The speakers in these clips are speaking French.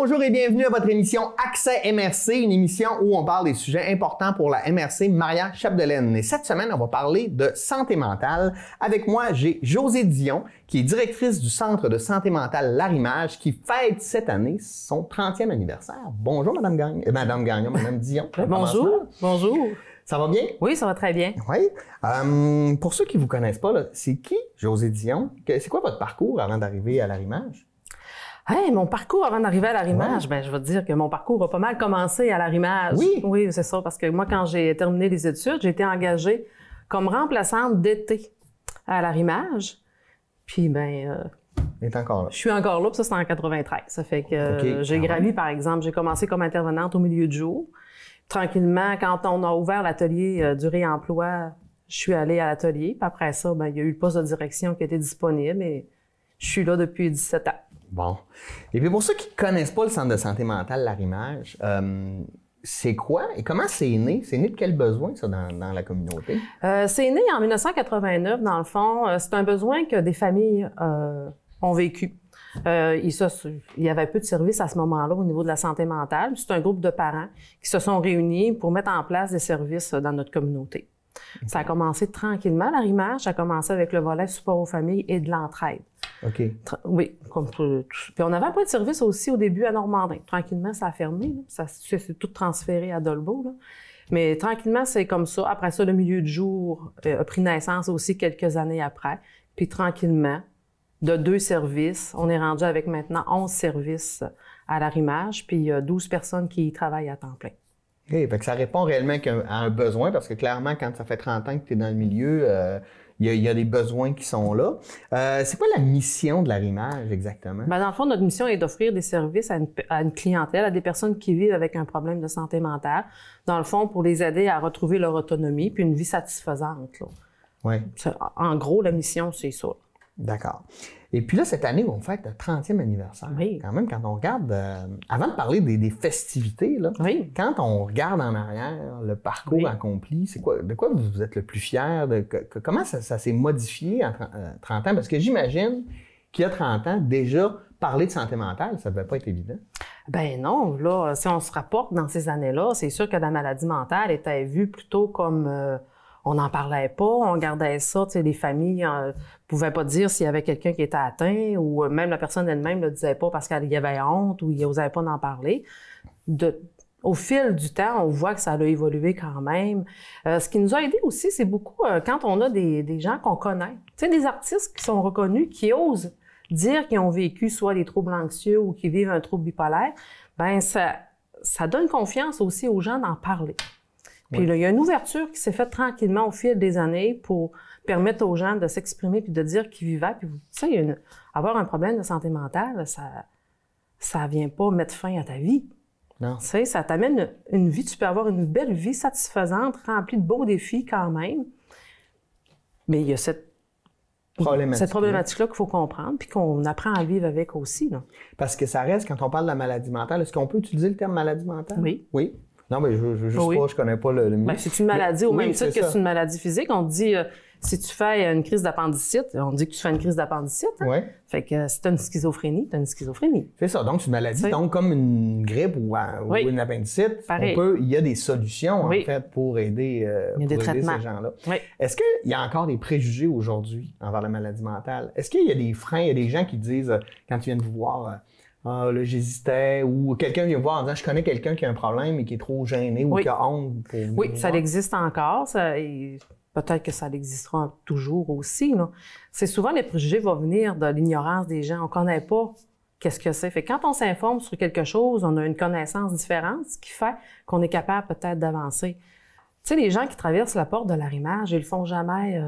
Bonjour et bienvenue à votre émission Accès MRC, une émission où on parle des sujets importants pour la MRC Maria Chapdelaine. Et cette semaine, on va parler de santé mentale. Avec moi, j'ai Josée Dion, qui est directrice du Centre de santé mentale L'Arrimage, qui fête cette année son 30e anniversaire. Bonjour, Madame Gagnon. Madame Dion. Bonjour, bonjour. Ça va bien? Oui, ça va très bien. Oui. Pour ceux qui ne vous connaissent pas, c'est qui Josée Dion? C'est quoi votre parcours avant d'arriver à L'Arrimage? Hey, mon parcours avant d'arriver à l'Arrimage, je veux te dire que mon parcours a pas mal commencé à l'Arrimage. Oui? Oui, c'est ça, parce que moi, quand j'ai terminé les études, j'ai été engagée comme remplaçante d'été à l'Arrimage. Puis, est encore là. Je suis encore là, puis ça, c'est en 93. Ça fait que j'ai gravi, par exemple, j'ai commencé comme intervenante au milieu du jour. Tranquillement, quand on a ouvert l'atelier du réemploi, je suis allée à l'atelier. Puis après ça, il y a eu le poste de direction qui était disponible et je suis là depuis 17 ans. Bon. Et puis pour ceux qui ne connaissent pas le Centre de santé mentale L'Arrimage, c'est quoi et comment c'est né? C'est né de quel besoin, ça, dans la communauté? C'est né en 1989, dans le fond. C'est un besoin que des familles ont vécu. Il y avait peu de services à ce moment-là au niveau de la santé mentale. C'est un groupe de parents qui se sont réunis pour mettre en place des services dans notre communauté. Okay. Ça a commencé tranquillement, l'Arrimage. Ça a commencé avec le volet support aux familles et de l'entraide. OK. Oui. Puis on avait un point de service aussi au début à Normandin. Tranquillement, ça a fermé. Ça s'est tout transféré à Dolbeau. Là. Mais tranquillement, c'est comme ça. Après ça, le milieu du jour a pris naissance aussi quelques années après. Puis tranquillement, de 2 services, on est rendu avec maintenant 11 services à l'Arrimage. Puis il y a 12 personnes qui y travaillent à temps plein. OK. Fait que ça répond réellement à un besoin parce que clairement, quand ça fait 30 ans que tu es dans le milieu, il y a des besoins qui sont là. C'est quoi la mission de l'Arrimage exactement? Dans le fond, notre mission est d'offrir des services à une clientèle, à des personnes qui vivent avec un problème de santé mentale. Dans le fond, pour les aider à retrouver leur autonomie puis une vie satisfaisante. Là. Oui. En gros, la mission, c'est ça. D'accord. Et puis là, cette année, on fête le 30e anniversaire. Oui. Quand même, quand on regarde, avant de parler des festivités, là, oui. Quand on regarde en arrière le parcours accompli, de quoi vous êtes le plus fier? Comment ça s'est modifié en 30 ans? Parce que j'imagine qu'il y a 30 ans, déjà, parler de santé mentale, ça ne devait pas être évident. Ben non, là, si on se rapporte dans ces années-là, c'est sûr que la maladie mentale était vue plutôt comme... on n'en parlait pas, on gardait ça, tu sais, les familles pouvaient pas dire s'il y avait quelqu'un qui était atteint ou même la personne elle-même ne le disait pas parce qu'il y avait honte ou il n'osait pas en parler. Au fil du temps, on voit que ça a évolué quand même. Ce qui nous a aidé aussi, c'est beaucoup quand on a des gens qu'on connaît, tu sais, des artistes qui sont reconnus, qui osent dire qu'ils ont vécu soit des troubles anxieux ou qui vivent un trouble bipolaire, ben ça donne confiance aussi aux gens d'en parler. Puis là, il y a une ouverture qui s'est faite tranquillement au fil des années pour permettre aux gens de s'exprimer puis de dire qu'ils vivaient. Puis, tu sais, avoir un problème de santé mentale, ça vient pas mettre fin à ta vie. Non. Tu sais, ça t'amène une vie, tu peux avoir une belle vie satisfaisante, remplie de beaux défis quand même. Mais il y a cette problématique-là qu'il faut comprendre puis qu'on apprend à vivre avec aussi. Là. Parce que ça reste, quand on parle de la maladie mentale, est-ce qu'on peut utiliser le terme maladie mentale? Oui. Oui. Non, mais je connais pas le milieu. C'est une maladie au même titre que c'est une maladie physique. On dit, si tu fais une crise d'appendicite, on dit que tu fais une crise d'appendicite. Hein? Oui. Fait que si tu as une schizophrénie, tu as une schizophrénie. C'est ça. Donc, c'est une maladie. Donc, comme une grippe ou une appendicite, il y a des solutions, en fait, pour aider, ces gens-là. Oui. Est-ce qu'il y a encore des préjugés aujourd'hui envers la maladie mentale? Est-ce qu'il y a des freins? Il y a des gens qui disent, quand ils viennent vous voir... là, j'hésitais, ou quelqu'un vient voir en disant « Je connais quelqu'un qui a un problème et qui est trop gêné ou qui a honte. » Oui, ça existe encore. Peut-être que ça existera toujours aussi. Là. C'est souvent, les préjugés vont venir de l'ignorance des gens. On ne connaît pas qu'est-ce que c'est. Fait que quand on s'informe sur quelque chose, on a une connaissance différente, ce qui fait qu'on est capable peut-être d'avancer. Tu sais, les gens qui traversent la porte de l'Arrimage, ils le font jamais...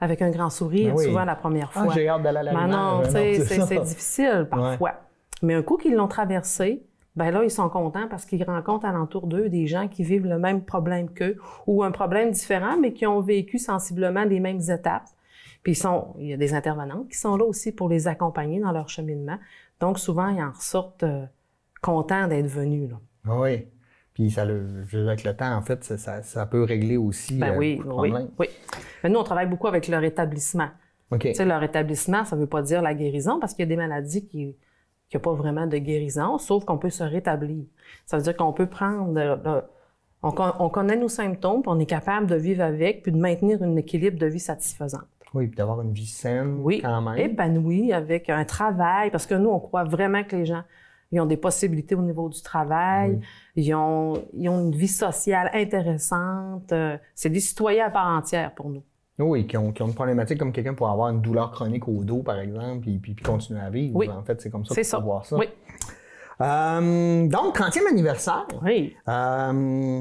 avec un grand sourire, souvent la première fois. J'ai hâte d'aller à l'Arrimage. Non, c'est difficile parfois. Mais un coup qu'ils l'ont traversé, ben là, ils sont contents parce qu'ils rencontrent alentour d'eux des gens qui vivent le même problème qu'eux ou un problème différent, mais qui ont vécu sensiblement les mêmes étapes. Puis il y a des intervenantes qui sont là aussi pour les accompagner dans leur cheminement. Donc, souvent, ils en ressortent contents d'être venus. Là. Oui. Puis avec le temps, en fait, ça peut régler aussi oui. problème. Oui. Mais nous, on travaille beaucoup avec leur établissement. Okay. Tu sais, leur établissement, ça veut pas dire la guérison parce qu'il y a des maladies qui qu'il n'y a pas vraiment de guérison, sauf qu'on peut se rétablir. Ça veut dire qu'on peut prendre... on connaît nos symptômes, puis on est capable de vivre avec, puis de maintenir un équilibre de vie satisfaisant. Oui, puis d'avoir une vie saine quand même. Épanouie, avec un travail, parce que nous, on croit vraiment que les gens ils ont des possibilités au niveau du travail, ils ont une vie sociale intéressante. C'est des citoyens à part entière pour nous. Oui, qui ont une problématique comme quelqu'un pour avoir une douleur chronique au dos, par exemple, puis continuer à vivre. Oui. En fait, c'est comme ça qu'il faut voir ça. Oui. Donc, 30e anniversaire. Oui.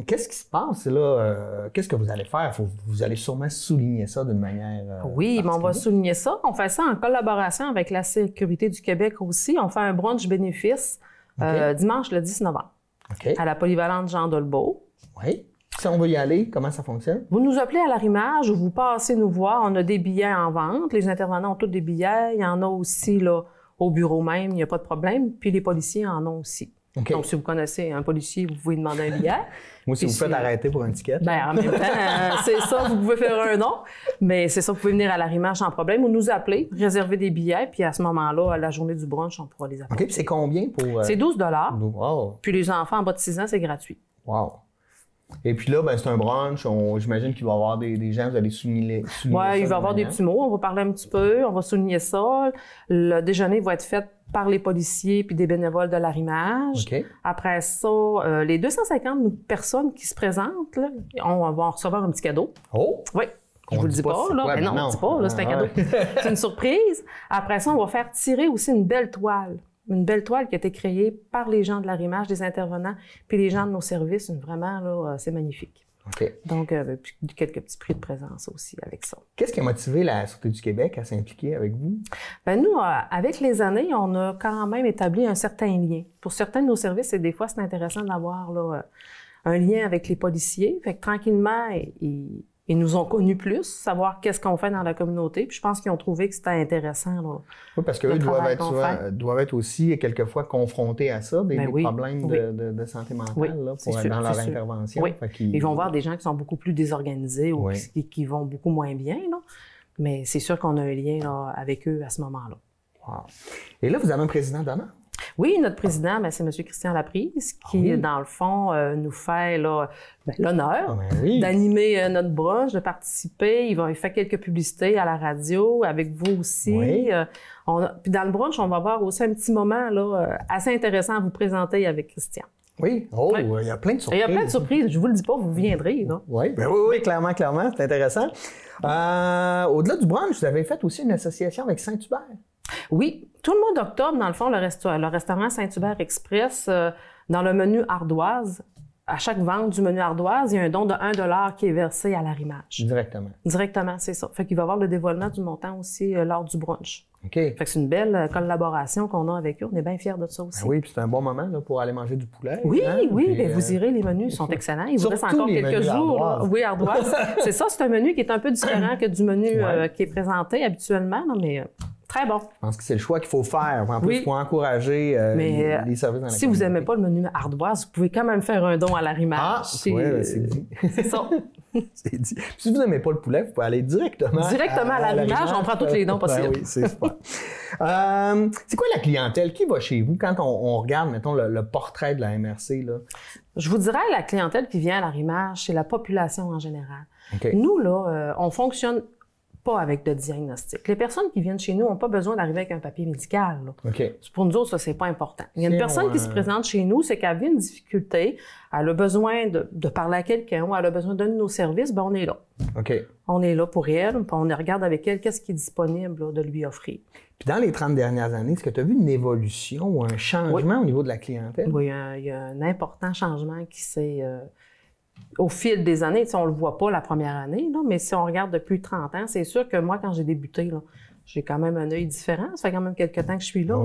Qu'est-ce qui se passe là? Qu'est-ce que vous allez faire? Vous allez sûrement souligner ça d'une manière. Oui, mais on va souligner ça. On fait ça en collaboration avec la Sécurité du Québec aussi. On fait un brunch bénéfice dimanche le 10 novembre à la polyvalente Jean Dolbeau. Oui. Si on veut y aller, comment ça fonctionne? Vous nous appelez à l'arrimage ou vous passez nous voir. On a des billets en vente. Les intervenants ont tous des billets. Il y en a aussi là, au bureau même, il n'y a pas de problème. Puis les policiers en ont aussi. Donc, si vous connaissez un policier, vous pouvez demander un billet. Moi, si vous faites arrêter pour un ticket. En même temps, c'est ça, vous pouvez faire un nom. Mais c'est ça, vous pouvez venir à l'arrimage sans problème ou nous appeler, réserver des billets. Puis à ce moment-là, à la journée du brunch, on pourra les appeler. OK, puis c'est combien pour... C'est 12 $. Wow. Puis les enfants en bas de 6 ans, c'est gratuit. Wow. Et puis là, c'est un brunch. J'imagine qu'il va y avoir des gens, vous allez souligner ça. Oui, il va y avoir des petits mots. On va parler un petit peu, on va souligner ça. Le déjeuner va être fait par les policiers puis des bénévoles de l'arrimage. Après ça, les 250 personnes qui se présentent, là, on va recevoir un petit cadeau. Oh! Oui. Je vous le dis pas, là. Mais non, on ne dit pas, là, c'est un cadeau. C'est une surprise. Après ça, on va faire tirer aussi une belle toile. Une belle toile qui a été créée par les gens de l'arrimage, des intervenants, puis les gens de nos services. Vraiment, là, c'est magnifique. Donc, quelques petits prix de présence aussi avec ça. Qu'est-ce qui a motivé la Sûreté du Québec à s'impliquer avec vous? Nous, avec les années, on a quand même établi un certain lien. Pour certains de nos services, des fois, c'est intéressant d'avoir là, un lien avec les policiers. Fait que tranquillement, ils nous ont connus plus, savoir qu'est-ce qu'on fait dans la communauté. Puis je pense qu'ils ont trouvé que c'était intéressant. Là, oui, parce qu'eux doivent être aussi quelquefois confrontés à ça, des problèmes de santé mentale dans leur intervention. Oui. Ils vont voir des gens qui sont beaucoup plus désorganisés ou qui vont beaucoup moins bien. Là. Mais c'est sûr qu'on a un lien là, avec eux à ce moment-là. Wow. Et là, vous avez un président d'honneur? Oui, notre président, c'est M. Christian Laprise qui, dans le fond, nous fait l'honneur d'animer notre brunch, de participer. Il fait quelques publicités à la radio, avec vous aussi. Puis dans le brunch, on va avoir aussi un petit moment là, assez intéressant à vous présenter avec Christian. Oui, il y a plein de surprises. Il y a plein de surprises. Je vous le dis pas, vous viendrez. Là. Oui, clairement, c'est intéressant. Au-delà du brunch, vous avez fait aussi une association avec Saint-Hubert. Oui, tout le mois d'octobre, dans le fond, le restaurant Saint-Hubert Express, dans le menu ardoise, à chaque vente du menu ardoise, il y a un don de 1 $ qui est versé à l'arrimage. Directement. Directement, c'est ça. Fait qu'il va y avoir le dévoilement du montant aussi lors du brunch. Fait que c'est une belle collaboration qu'on a avec eux. On est bien fiers de ça aussi. Oui, puis c'est un bon moment là, pour aller manger du poulet. Oui, puis, vous irez, les menus sont excellents. Il vous reste encore quelques jours. Ardoise. Oui, ardoise. C'est ça, c'est un menu qui est un peu différent que du menu qui est présenté habituellement, là, mais... Très bon. Je pense que c'est le choix qu'il faut faire. En plus, pour encourager les services dans la communauté. Si vous n'aimez pas le menu ardoise, vous pouvez quand même faire un don à l'arrimage. C'est dit. C'est ça. C'est dit. Si vous n'aimez pas le poulet, vous pouvez aller directement à l'arrimage. On prend tous les dons possibles. Oui, c'est super. C'est quoi la clientèle? Qui va chez vous quand on regarde, mettons, le portrait de la MRC? Là? Je vous dirais, la clientèle qui vient à l'arrimage, c'est la population en général. Nous, là, on fonctionne pas avec de diagnostic. Les personnes qui viennent chez nous n'ont pas besoin d'arriver avec un papier médical. Là. Pour nous autres, ça, c'est pas important. Il y a une personne qui se présente chez nous, c'est qu'elle a une difficulté, elle a besoin de parler à quelqu'un ou elle a besoin d'un de nos services, on est là. On est là pour elle, puis on regarde avec elle qu'est-ce qui est disponible là, de lui offrir. Puis dans les 30 dernières années, est-ce que tu as vu une évolution ou un changement au niveau de la clientèle? Oui, il y a un important changement qui s'est... au fil des années, on ne le voit pas la première année, là, mais si on regarde depuis 30 ans, c'est sûr que moi, quand j'ai débuté, là, j'ai quand même un œil différent. Ça fait quand même quelques temps que je suis là.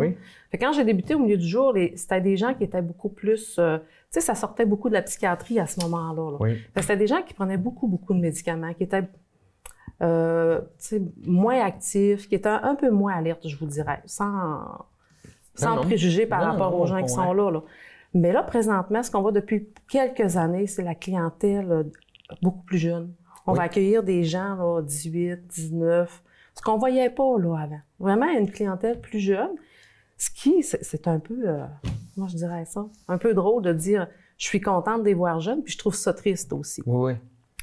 Fait quand j'ai débuté au milieu du jour, c'était des gens qui étaient beaucoup plus... ça sortait beaucoup de la psychiatrie à ce moment-là. Là. C'était des gens qui prenaient beaucoup de médicaments, qui étaient moins actifs, qui étaient un peu moins alertes, je vous dirais, sans préjugés par rapport aux gens qui sont là. Mais là, présentement, ce qu'on voit depuis quelques années, c'est la clientèle beaucoup plus jeune. On va accueillir des gens, là, 18, 19, ce qu'on voyait pas, là, avant. Vraiment, une clientèle plus jeune. Ce qui, c'est un peu, moi je dirais ça, un peu drôle de dire je suis contente de les voir jeunes, puis je trouve ça triste aussi. Oui.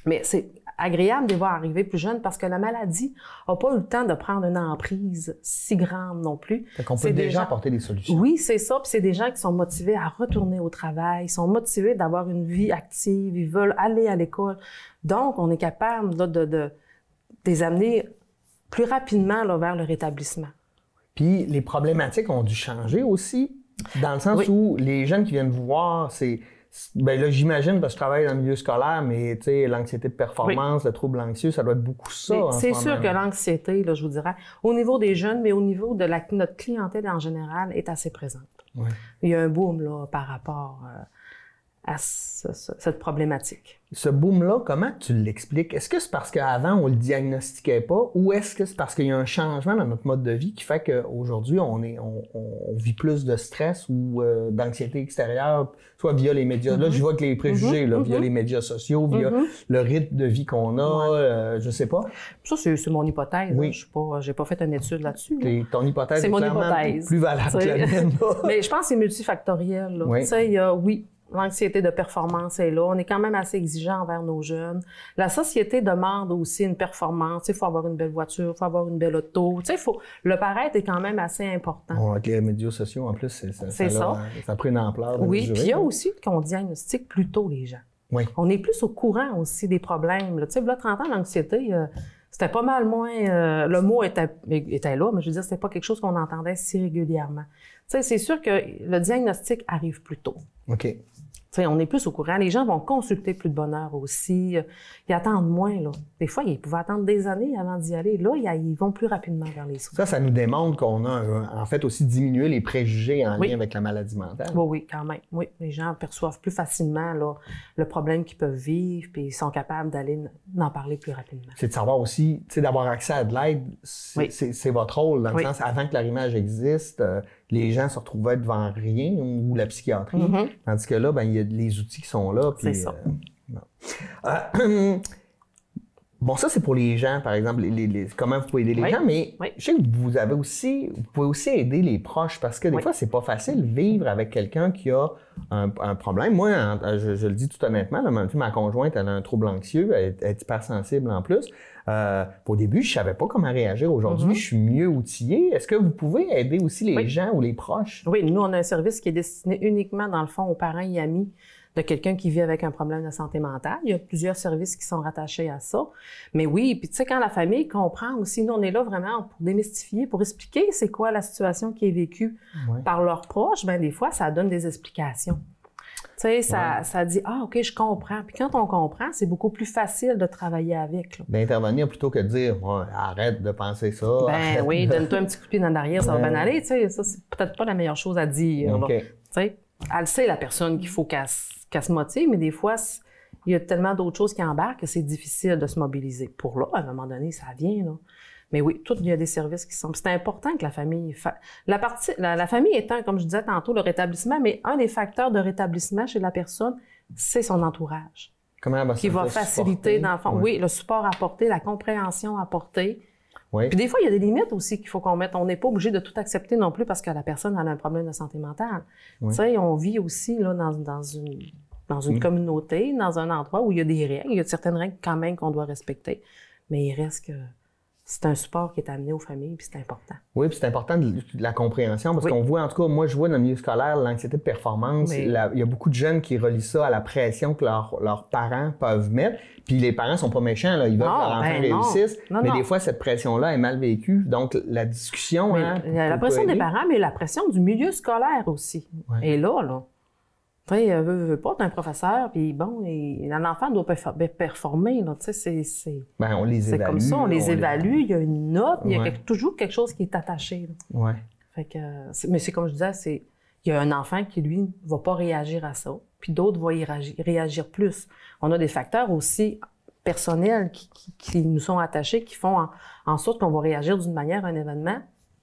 Mais c'est agréable de les voir arriver plus jeunes parce que la maladie n'a pas eu le temps de prendre une emprise si grande non plus. Fait qu'on peut déjà apporter des solutions. Oui, c'est ça. Puis c'est des gens qui sont motivés à retourner au travail, ils sont motivés d'avoir une vie active, ils veulent aller à l'école. Donc, on est capable là, de les amener plus rapidement là, vers le rétablissement. Puis les problématiques ont dû changer aussi, dans le sens où les jeunes qui viennent vous voir, c'est... Ben là, j'imagine, parce que je travaille dans le milieu scolaire, mais tu sais, l'anxiété de performance, le trouble anxieux, ça doit être beaucoup ça. C'est sûr que l'anxiété, là, je vous dirais, au niveau des jeunes, mais au niveau de notre clientèle en général, est assez présente. Oui. Il y a un boom là, par rapport à cette problématique. Ce boom-là, comment tu l'expliques? Est-ce que c'est parce qu'avant, on le diagnostiquait pas, ou est-ce que c'est parce qu'il y a un changement dans notre mode de vie qui fait qu'aujourd'hui, on vit plus de stress ou d'anxiété extérieure, soit via les médias. Là, je vois que les préjugés, là, via les médias sociaux, via le rythme de vie qu'on a, je sais pas. Ça, c'est mon hypothèse. Oui. J'ai pas fait une étude là-dessus. Ton hypothèse est mon clairement hypothèse. plus valable que la mienne. Mais je pense que c'est multifactoriel. Là. Oui. Tu sais, il y a, l'anxiété de performance est là. On est quand même assez exigeant envers nos jeunes. La société demande aussi une performance. Il faut avoir une belle voiture, il faut avoir une belle auto. Le paraître est quand même assez important. Bon, avec les médias sociaux, en plus, ça a pris une ampleur. Oui, puis il y a aussi qu'on diagnostique plus tôt les gens. Oui. On est plus au courant aussi des problèmes. Tu sais, là, 30 ans, l'anxiété, c'était pas mal moins... le mot était là, mais je veux dire, c'était pas quelque chose qu'on entendait si régulièrement. Tu sais, c'est sûr que le diagnostic arrive plus tôt. OK. T'sais, on est plus au courant. Les gens vont consulter plus de bonne heure aussi. Ils attendent moins, là. Des fois, ils pouvaient attendre des années avant d'y aller. Là, ils vont plus rapidement vers les soins. Ça nous démontre qu'on a, en fait, aussi diminué les préjugés en lien avec la maladie mentale. Oui, quand même. Oui, les gens perçoivent plus facilement là, le problème qu'ils peuvent vivre, puis ils sont capables d'aller en parler plus rapidement. C'est de savoir aussi, tu sais, d'avoir accès à de l'aide, c'est votre rôle, dans le sens, avant que l'arrimage existe, les gens se retrouvaient devant rien, ou la psychiatrie, tandis que là, ben, il y a les outils qui sont là. Puis, c'est ça. Bon, ça, c'est pour les gens, par exemple, comment vous pouvez aider les gens, mais je sais que vous pouvez aussi aider les proches, parce que des fois, c'est pas facile de vivre avec quelqu'un qui a un problème. Moi, je le dis tout honnêtement, là, ma conjointe, elle a un trouble anxieux, elle est hypersensible en plus. Au début, je savais pas comment réagir. Aujourd'hui, je suis mieux outillé. Est-ce que vous pouvez aider aussi les gens ou les proches? Oui, nous, on a un service qui est destiné uniquement, dans le fond, aux parents et amis de quelqu'un qui vit avec un problème de santé mentale. Il y a plusieurs services qui sont rattachés à ça. Mais oui, puis tu sais, quand la famille comprend aussi, nous, on est là vraiment pour démystifier, pour expliquer c'est quoi la situation qui est vécue par leurs proches. Bien, des fois, ça donne des explications. Tu sais, ça dit « Ah, OK, je comprends ». Puis quand on comprend, c'est beaucoup plus facile de travailler avec. D'intervenir plutôt que de dire « Arrête de penser ça ». Ben oui, donne-toi un petit coup de pied dans l'arrière, ça va bien aller. Tu sais, ça, c'est peut-être pas la meilleure chose à dire. Tu sais, elle sait, la personne, qu'il faut qu'elle se motive, mais des fois, il y a tellement d'autres choses qui embarquent que c'est difficile de se mobiliser. Pour là, à un moment donné, ça vient, là. Mais oui, il y a des services qui sont... C'est important que la famille... La famille étant, comme je disais tantôt, le rétablissement, mais un des facteurs de rétablissement chez la personne, c'est son entourage. Comment elle va qui va faciliter, dans le fond, le support apporté, la compréhension apportée. Puis des fois, il y a des limites aussi qu'il faut qu'on mette. On n'est pas obligé de tout accepter non plus parce que la personne a un problème de santé mentale. Tu sais, on vit aussi là, dans une communauté, dans un endroit où il y a des règles. Il y a certaines règles quand même qu'on doit respecter. Mais il reste que c'est un support qui est amené aux familles, puis c'est important. Oui, puis c'est important de la compréhension, parce qu'on voit, en tout cas, moi, je vois dans le milieu scolaire, l'anxiété de performance, il y a beaucoup de jeunes qui relient ça à la pression que leurs parents peuvent mettre. Puis les parents sont pas méchants, là, ils veulent que leur enfant réussisse, mais des fois, cette pression-là est mal vécue. Donc, la discussion... la pression des parents, mais la pression du milieu scolaire aussi. Et là... Tu sais, veut pas, t'es un professeur, puis bon, un enfant doit performer, là, tu sais, c'est... Ben, on les évalue. C'est comme ça, on les évalue, il y a une note, il y a toujours quelque chose qui est attaché, là. Fait que, mais c'est comme je disais, il y a un enfant qui, lui, va pas réagir à ça, puis d'autres vont y réagir plus. On a des facteurs aussi personnels qui nous sont attachés, qui font en sorte qu'on va réagir d'une manière à un événement,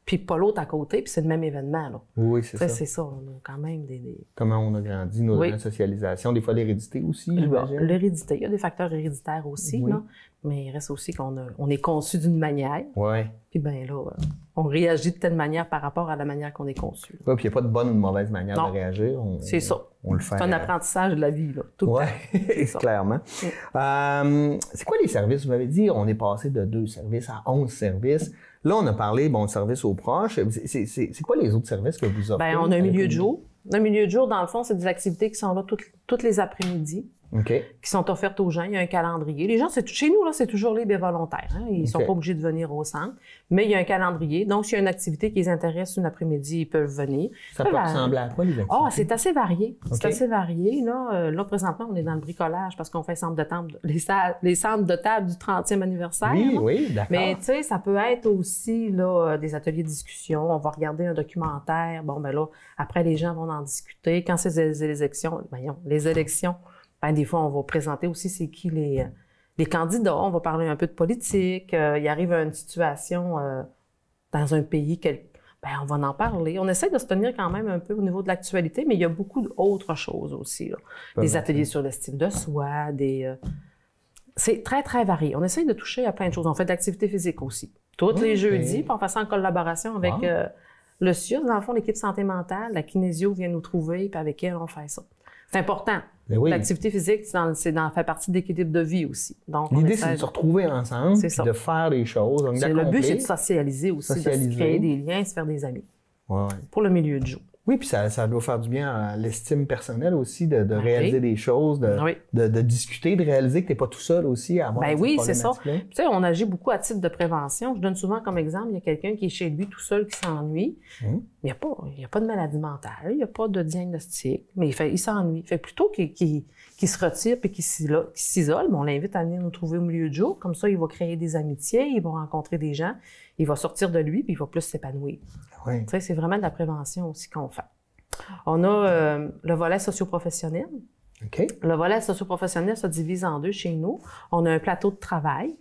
puis pas l'autre à côté, puis c'est le même événement, là. Oui, c'est ça. C'est ça, on a quand même Comment on a grandi, notre socialisation, des fois l'hérédité aussi, j'imagine. L'hérédité, il y a des facteurs héréditaires aussi, là, mais il reste aussi qu'on est conçu d'une manière. Oui. Puis bien là, on réagit de telle manière par rapport à la manière qu'on est conçu. Oui, puis il n'y a pas de bonne ou de mauvaise manière de réagir. C'est ça. On le fait. C'est un apprentissage de la vie, là, tout le temps. Clairement. C'est quoi les services? Vous m'avez dit, on est passé de 2 services à 11 services. Là, on a parlé, de service aux proches. C'est quoi les autres services que vous offrez? Bien, on a un milieu de jour. Un milieu de jour, dans le fond, c'est des activités qui sont là toutes les après-midi, qui sont offertes aux gens. Il y a un calendrier. Les gens, chez nous, là, c'est toujours libre et volontaire. Hein? Ils sont pas obligés de venir au centre, mais il y a un calendrier. Donc, s'il y a une activité qui les intéresse une après-midi, ils peuvent venir. Ça peut ressembler à quoi, les activités? C'est assez varié. C'est assez varié. Là, présentement, on est dans le bricolage parce qu'on fait les centres de table du 30e anniversaire. Oui, d'accord. Mais, tu sais, ça peut être aussi là, des ateliers de discussion. On va regarder un documentaire. Bon, ben là, après, les gens vont en discuter. Quand c'est les élections, des fois, on va présenter aussi c'est qui les candidats. On va parler un peu de politique. Il arrive une situation dans un pays, on va en parler. On essaie de se tenir quand même un peu au niveau de l'actualité, mais il y a beaucoup d'autres choses aussi. Là. Des ateliers sur l'estime de soi, c'est très, très varié. On essaie de toucher à plein de choses. On fait de l'activité physique aussi. Tous les jeudis, puis on fait ça en collaboration avec le CIUS. Dans le fond, l'équipe santé mentale, la kinésio vient nous trouver, puis avec elle, on fait ça. C'est important. L'activité physique, fait partie de l'équilibre de vie aussi. L'idée, c'est de se retrouver ensemble, de faire des choses. Donc le but, c'est de socialiser aussi, de se créer des liens, de se faire des amis. Pour le milieu de jour. Oui, puis ça doit faire du bien à l'estime personnelle aussi, de réaliser des choses, de discuter, de réaliser que tu n'es pas tout seul aussi à avoir c'est ça. Tu sais, on agit beaucoup à titre de prévention. Je donne souvent comme exemple, il y a quelqu'un qui est chez lui tout seul qui s'ennuie. Il n'y a pas de maladie mentale, il n'y a pas de diagnostic, mais il s'ennuie. Fait plutôt qu'il se retire et qu'il s'isole, on l'invite à venir nous trouver au milieu du jour. Comme ça, il va créer des amitiés, il va rencontrer des gens, il va sortir de lui puis il va plus s'épanouir. Tu sais, c'est vraiment de la prévention aussi qu'on fait. On a le volet socio-professionnel. Le volet socio-professionnel se divise en 2 chez nous. On a un plateau de travail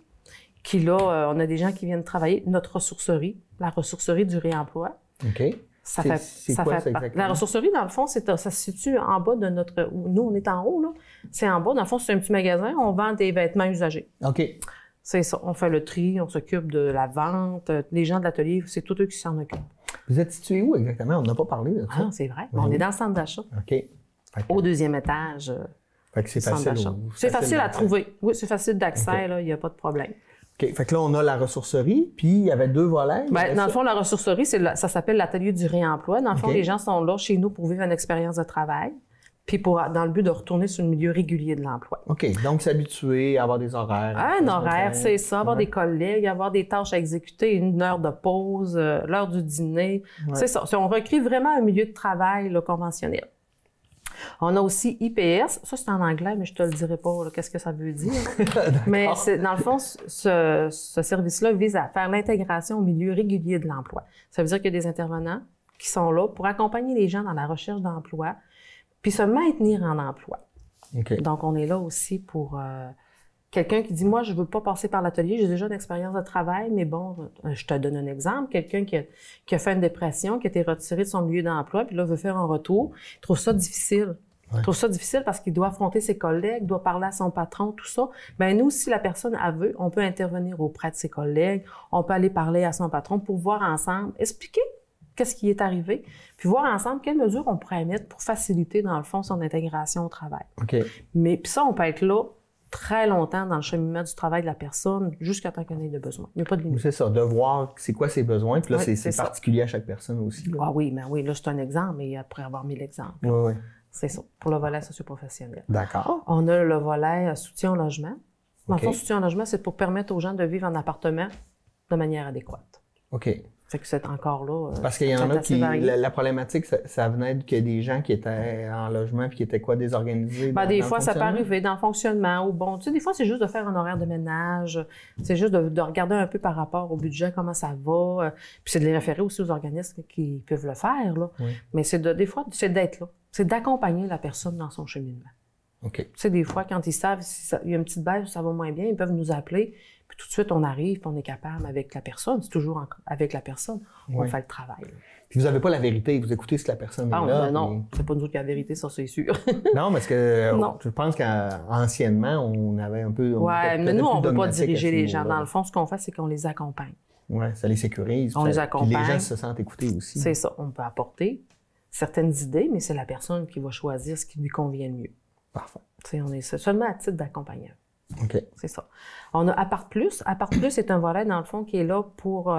qui, là, on a des gens qui viennent travailler notre ressourcerie, la ressourcerie du réemploi. C'est quoi ça exactement? La ressourcerie, dans le fond, ça se situe en bas de notre... Nous, on est en haut, là. C'est en bas. Dans le fond, c'est un petit magasin. On vend des vêtements usagés. C'est ça. On fait le tri, on s'occupe de la vente. Les gens de l'atelier, c'est tous eux qui s'en occupent. Vous êtes situé où exactement? On n'a pas parlé de ça. Ah, c'est vrai. On est dans le centre d'achat. Au 2e étage. C'est facile. C'est facile à trouver. Oui, c'est facile d'accès, là. Il n'y a pas de problème. Fait que là, on a la ressourcerie, puis il y avait 2 volets. Dans le fond, la ressourcerie, ça s'appelle l'atelier du réemploi. Dans le fond, les gens sont là chez nous pour vivre une expérience de travail, puis dans le but de retourner sur le milieu régulier de l'emploi. Donc s'habituer à avoir des horaires. Un horaire, c'est ça, avoir des collègues, avoir des tâches à exécuter, une heure de pause, l'heure du dîner. C'est ça. On recrée vraiment un milieu de travail là, conventionnel. On a aussi IPS. Ça, c'est en anglais, mais je te le dirai pas qu'est-ce que ça veut dire. Mais dans le fond, ce service-là vise à faire l'intégration au milieu régulier de l'emploi. Ça veut dire qu'il y a des intervenants qui sont là pour accompagner les gens dans la recherche d'emploi puis se maintenir en emploi. Donc, on est là aussi pour quelqu'un qui dit, moi, je veux pas passer par l'atelier, j'ai déjà une expérience de travail, mais bon, je te donne un exemple. Quelqu'un qui a fait une dépression, qui a été retiré de son milieu d'emploi, puis là, veut faire un retour, il trouve ça difficile. Il trouve ça difficile parce qu'il doit affronter ses collègues, doit parler à son patron, tout ça. Bien, nous, si la personne a veut, on peut intervenir auprès de ses collègues, on peut aller parler à son patron pour voir ensemble, expliquer qu'est-ce qui est arrivé, puis voir ensemble quelles mesures on pourrait mettre pour faciliter, dans le fond, son intégration au travail. Mais puis ça, on peut être là très longtemps dans le cheminement du travail de la personne jusqu'à temps qu'on ait de besoin. Il n'y a pas de limite. C'est ça, de voir c'est quoi ses besoins, puis là, c'est particulier à chaque personne aussi. Là. Là, c'est un exemple, mais après avoir mis l'exemple. C'est ça, pour le volet socio-professionnel. D'accord. On a le volet soutien au logement. Dans le fond, soutien au logement, c'est pour permettre aux gens de vivre en appartement de manière adéquate. Fait que c'est encore là. Parce qu'il y en a qui. La problématique, ça venait qu'il y a des gens qui étaient en logement puis qui étaient désorganisés. Des fois, ça peut arriver dans le fonctionnement. Ou bon, tu sais, des fois, c'est juste de faire un horaire de ménage. C'est juste de regarder un peu par rapport au budget, comment ça va. Puis c'est de les référer aussi aux organismes qui peuvent le faire, là. Mais des fois, c'est d'être là. C'est d'accompagner la personne dans son cheminement. OK. Tu sais, des fois, quand ils savent il y a une petite baisse, ça va moins bien, ils peuvent nous appeler. Puis tout de suite, on arrive, puis on est capable avec la personne. C'est toujours avec la personne. On fait le travail. Puis vous n'avez pas la vérité, vous écoutez ce que la personne est là. Non, c'est pas nous qui a la vérité, ça, c'est sûr. Non, parce que je pense qu'anciennement, on avait un peu... Mais nous, on ne veut pas diriger les gens. Dans le fond, ce qu'on fait, c'est qu'on les accompagne. Oui, ça les sécurise. On les accompagne. Puis les gens se sentent écoutés aussi. C'est ça. On peut apporter certaines idées, mais c'est la personne qui va choisir ce qui lui convient le mieux. Parfait. T'sais, on est seulement à titre d'accompagnant. OK. C'est ça. On a Appart Plus. Appart Plus, c'est un volet, dans le fond, qui est là pour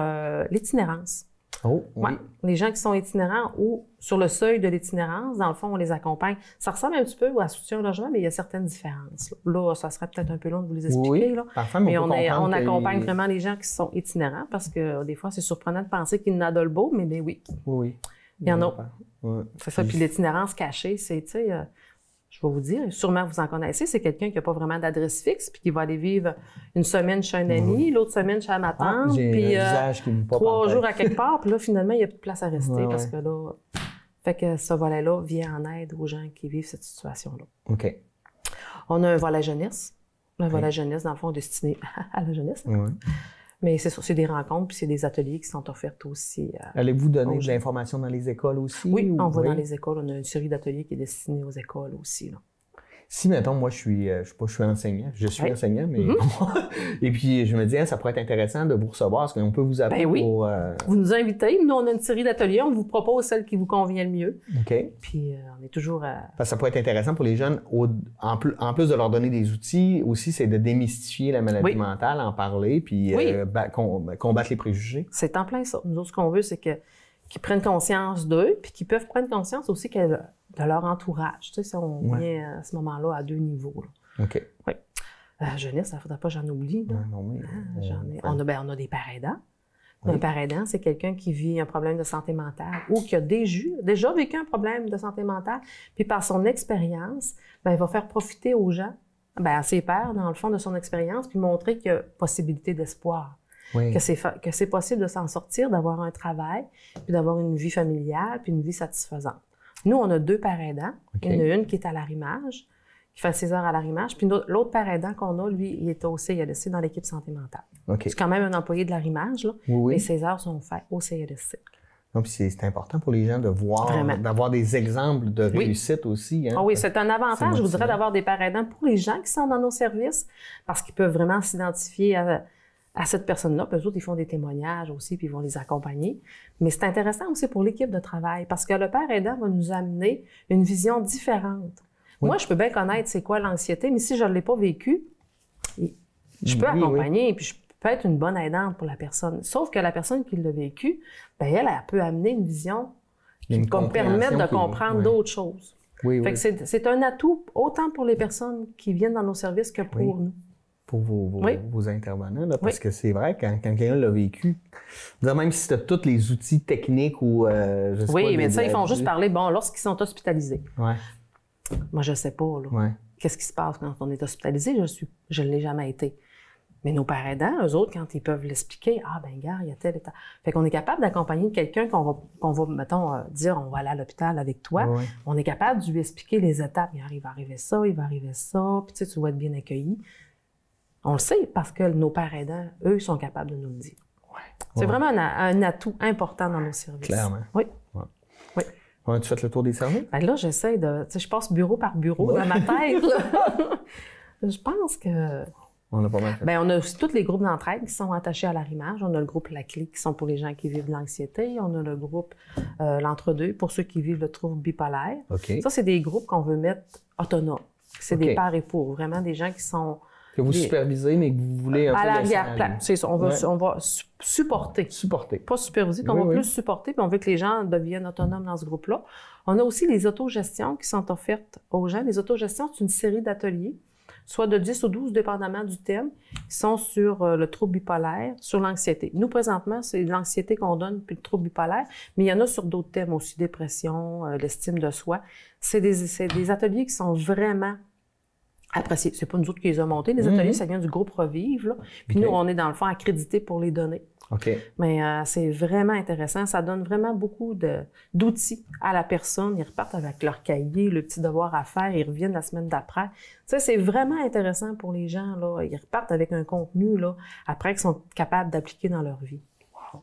l'itinérance. Oh, oui. Ouais. Les gens qui sont itinérants ou sur le seuil de l'itinérance, dans le fond, on les accompagne. Ça ressemble un petit peu à soutien au logement, mais il y a certaines différences. Là, ça serait peut-être un peu long de vous les expliquer. Oui, là. Parfait, mais on accompagne vraiment les gens qui sont itinérants parce que des fois, c'est surprenant de penser qu'ils n'ont le beau, mais bien oui. Oui. Il y en a. Ouais. C'est ça. Puis l'itinérance cachée, c'est, tu sais... je vais vous dire, sûrement vous en connaissez, c'est quelqu'un qui n'a pas vraiment d'adresse fixe, puis qui va aller vivre une semaine chez un ami, l'autre semaine chez ma tante, puis 3 jours à quelque part, puis là, finalement, il n'y a plus de place à rester parce que là... Fait que ce volet-là vient en aide aux gens qui vivent cette situation-là. OK. On a un volet jeunesse. Un volet jeunesse, dans le fond, destiné à la jeunesse. Oui. Mais c'est ça, c'est des rencontres, puis c'est des ateliers qui sont offerts aussi. Allez-vous donner de l'information dans les écoles aussi? Oui, on va dans les écoles. On a une série d'ateliers qui est destinée aux écoles aussi, là. Si, mettons, moi, je suis enseignant. Je suis enseignant, mais... Et puis, je me dis, ça pourrait être intéressant de vous recevoir. Est-ce qu'on peut vous appeler pour... Vous nous invitez. Nous, on a une série d'ateliers. On vous propose celle qui vous convient le mieux. OK. Puis, on est toujours... Parce que ça pourrait être intéressant pour les jeunes. En plus de leur donner des outils, aussi, c'est de démystifier la maladie mentale, en parler, puis combattre les préjugés. C'est en plein ça. Nous autres, ce qu'on veut, c'est qu'ils prennent conscience d'eux, puis qu'ils peuvent prendre conscience aussi de leur entourage. Tu sais, on vient à ce moment-là à 2 niveaux. Là. OK. Oui. Jeunesse, il ne faudrait pas que j'en oublie. Là. Non, mais, on a des parents aidants. Un parent aidant, c'est quelqu'un qui vit un problème de santé mentale ou qui a déjà vécu un problème de santé mentale, puis par son expérience, il va faire profiter aux gens, à ses pairs, dans le fond, de son expérience, puis montrer qu'il y a possibilité d'espoir. Oui. Que c'est possible de s'en sortir, d'avoir un travail, puis d'avoir une vie familiale, puis une vie satisfaisante. Nous, on a 2 pères aidants. Il y en a une qui est à l'arrimage, qui fait 6 heures à l'arrimage, puis l'autre père aidant qu'on a, lui, il est au CILSC dans l'équipe santé mentale. Okay. C'est quand même un employé de l'arrimage, là, mais 16 heures sont faites au CILSC. Donc, c'est important pour les gens de voir, d'avoir des exemples de réussite aussi. Hein, oui, c'est un avantage, je vous dirais, d'avoir des pères aidants pour les gens qui sont dans nos services, parce qu'ils peuvent vraiment s'identifier à cette personne-là. Puis eux autres, ils font des témoignages aussi, puis ils vont les accompagner. Mais c'est intéressant aussi pour l'équipe de travail, parce que le père aidant va nous amener une vision différente. Oui. Moi, je peux bien connaître c'est quoi l'anxiété, mais si je ne l'ai pas vécu, je peux accompagner, puis je peux être une bonne aidante pour la personne. Sauf que la personne qui l'a vécu, elle peut amener une vision qui va me permettre de comprendre d'autres choses. Fait que c'est un atout autant pour les personnes qui viennent dans nos services que pour nous. Pour vos intervenants, là, parce que c'est vrai, quand quelqu'un l'a vécu, même si tu as tous les outils techniques ou je sais pas... Oui, mais ça, ils font juste parler, lorsqu'ils sont hospitalisés. Ouais. Moi, je sais pas, là. Qu'est-ce qui se passe quand on est hospitalisé? Je ne l'ai jamais été. Mais nos parents aidants, eux autres, quand ils peuvent l'expliquer, gars, il y a tel état. Fait qu'on est capable d'accompagner quelqu'un qu'on va mettons, dire, on va aller à l'hôpital avec toi. On est capable de lui expliquer les étapes. Il va arriver ça, puis tu vas être bien accueilli. On le sait parce que nos pères aidants, eux, sont capables de nous le dire. C'est vraiment un atout important dans nos services. Clairement. Oui. Tu fais le tour des services? Là, j'essaie de... je passe bureau par bureau dans ma tête. Là. Je pense que... On a pas mal fait. On a aussi tous les groupes d'entraide qui sont attachés à l'arrimage. On a le groupe La Clé qui sont pour les gens qui vivent de l'anxiété. On a le groupe L'Entre-deux pour ceux qui vivent le trouble bipolaire. Ça, c'est des groupes qu'on veut mettre autonomes. C'est des pairs et pour. Vraiment des gens qui sont... Que vous supervisez, mais que vous voulez un peu... À l'arrière-plan, c'est ça. On va supporter. Supporter. Pas superviser, qu'on va plus supporter, puis on veut que les gens deviennent autonomes dans ce groupe-là. On a aussi les autogestions qui sont offertes aux gens. Les autogestions, c'est une série d'ateliers, soit de 10 ou 12, dépendamment du thème, qui sont sur le trouble bipolaire, sur l'anxiété. Nous, présentement, c'est l'anxiété qu'on donne, puis le trouble bipolaire, mais il y en a sur d'autres thèmes aussi, dépression, l'estime de soi. C'est des ateliers qui sont vraiment... appréciés. C'est pas nous autres qui les avons montés. Les ateliers, ça vient du groupe Revive. Là. Puis nous, on est dans le fond accrédités pour les donner. OK. Mais c'est vraiment intéressant. Ça donne vraiment beaucoup d'outils à la personne. Ils repartent avec leur cahier, le petit devoir à faire. Ils reviennent la semaine d'après. Tu sais, c'est vraiment intéressant pour les gens, là. Ils repartent avec un contenu, là, après qu'ils sont capables d'appliquer dans leur vie. Wow.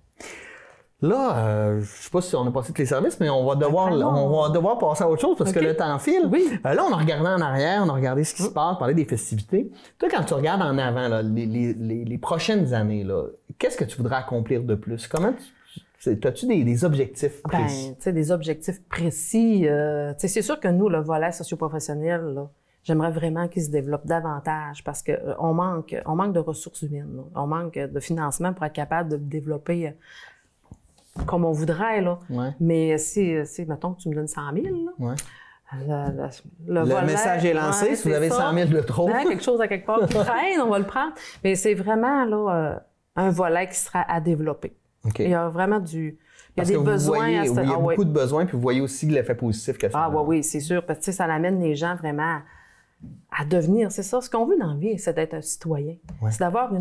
Là, je ne sais pas si on a passé tous les services, mais on va devoir passer à autre chose parce que le temps file. Oui. Là, on a regardé en arrière, on a regardé ce qui se passe, parler des festivités. Toi, quand tu regardes en avant, là, les prochaines années, là, qu'est-ce que tu voudrais accomplir de plus? As-tu des objectifs précis? Ben, tu sais, des objectifs précis. C'est sûr que nous, le volet socio-professionnel, là, j'aimerais vraiment qu'il se développe davantage parce que on manque de ressources humaines. Là. On manque de financement pour être capable de développer comme on voudrait, là. Ouais. Mais si, mettons que tu me donnes 100 000, là, Ouais. le volet, message est lancé. ouais, si vous avez 100 000 de trop. Hein, quelque chose à quelque part qui traîne, on va le prendre. Mais c'est vraiment là, un volet qui sera à développer. Okay. Il y a vraiment il y a des besoins. Voyez, il y a beaucoup de besoins, puis vous voyez aussi l'effet positif que ça a. Oui, c'est sûr. Parce que ça amène les gens vraiment à devenir. C'est ça. Ce qu'on veut dans la vie, c'est d'être un citoyen. Ouais. C'est d'avoir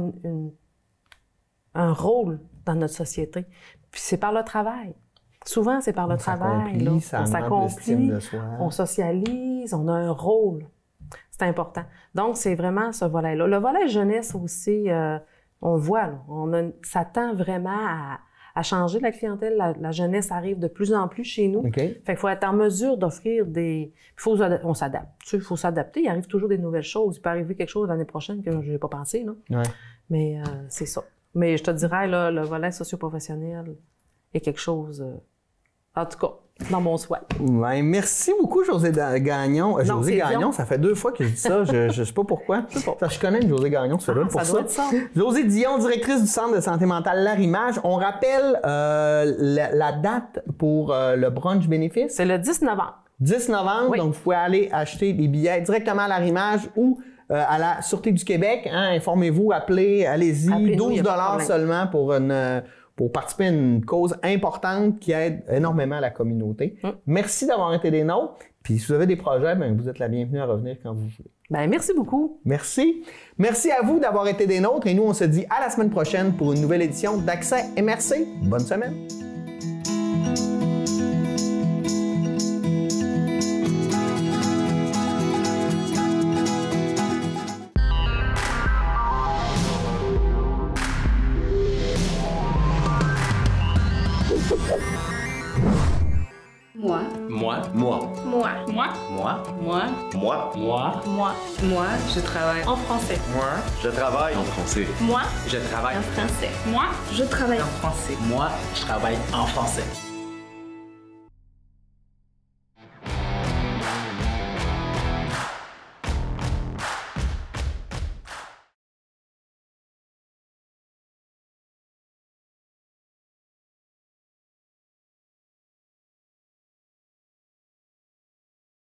un rôle dans notre société. Puis c'est par le travail. Souvent, c'est par le travail. Là. On s'accomplit, on socialise, on a un rôle. C'est important. Donc, c'est vraiment ce volet-là. Le volet jeunesse aussi, on voit, là, ça tend vraiment à changer la clientèle. La jeunesse arrive de plus en plus chez nous. Okay. Fait qu'il faut être en mesure d'offrir on s'adapte. Tu sais, il faut s'adapter. Il arrive toujours des nouvelles choses. Il peut arriver quelque chose l'année prochaine que je n'ai pas pensé. Là. Ouais. Mais c'est ça. Mais je te dirais, là, le volet socio-professionnel est quelque chose, en tout cas, dans mon souhait. Ouais, merci beaucoup, Josée Gagnon. Josée Gagnon, ça fait 2 fois que je dis ça. Je ne sais pas pourquoi. Je connais une Josée Gagnon, c'est là pour ça. Josée Dion, directrice du Centre de santé mentale Larimage. On rappelle la date pour le brunch bénéfice? C'est le 10 novembre. 10 novembre, oui. Donc vous pouvez aller acheter des billets directement à Larimage ou à la Sûreté du Québec. Hein, informez-vous, appelez, allez-y. 12 $ seulement pour participer à une cause importante qui aide énormément la communauté. Merci d'avoir été des nôtres. Puis si vous avez des projets, bien, vous êtes la bienvenue à revenir quand vous voulez. Bien, merci beaucoup. Merci. Merci à vous d'avoir été des nôtres. Et nous, on se dit à la semaine prochaine pour une nouvelle édition d'Accès MRC. Bonne semaine. Moi, je travaille en français. Moi, je travaille en français. Moi, je travaille en français. Moi, je travaille en français. Moi, je travaille en français.